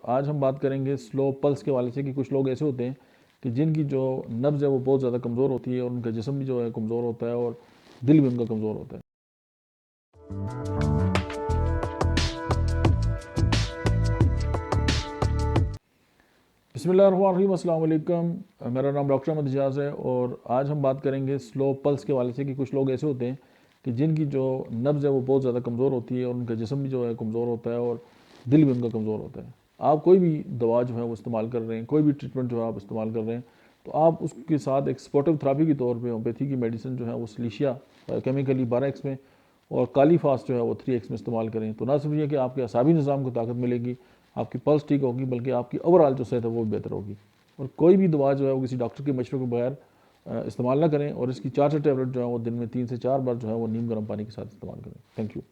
आज हम बात करेंगे स्लो पल्स के वाले से कि कुछ लोग ऐसे होते हैं कि जिनकी जो नब्ज़ है वो बहुत ज़्यादा कमज़ोर होती है और उनका जिस्म भी जो है कमज़ोर होता है और दिल भी उनका कमज़ोर होता है। बिस्मिल्लाहिर्रहमानिर्रहीम, अस्सलाम वालेकुम। मेरा नाम डॉक्टर अहमद इजाज़ है और आज हम बात करेंगे स्लो पल्स के वाले से कि कुछ लोग ऐसे होते हैं कि जिनकी जो नब्ज़ है वो बहुत ज़्यादा कमज़ोर होती है और उनका जिस्म भी जो है कमज़ोर होता है और दिल भी उनका कमज़ोर होता है। आप कोई भी दवा जो है वो इस्तेमाल कर रहे हैं, कोई भी ट्रीटमेंट जो है आप इस्तेमाल कर रहे हैं, तो आप उसके साथ एक सपोर्टिव थेरेपी के तौर पे होम्योपैथी की मेडिसिन जो है वो सिलिशिया केमिकली 12x में और काली फास्ट जो है वो 3x में इस्तेमाल करें। तो ना सिर्फ ये कि आपके असाबी निज़ाम को ताकत मिलेगी, आपकी पल्स ठीक होगी, बल्कि आपकी ओवरऑल जो सेहत है वो भी बेहतर होगी। और कोई भी दवा जो है वो किसी डॉक्टर के मशवरे के बगैर इस्तेमाल ना करें और इसकी 4 टैबलेट जो है वो दिन में 3 से 4 बार जो है वो नीम गर्म पानी के साथ इस्तेमाल करें। Thank you.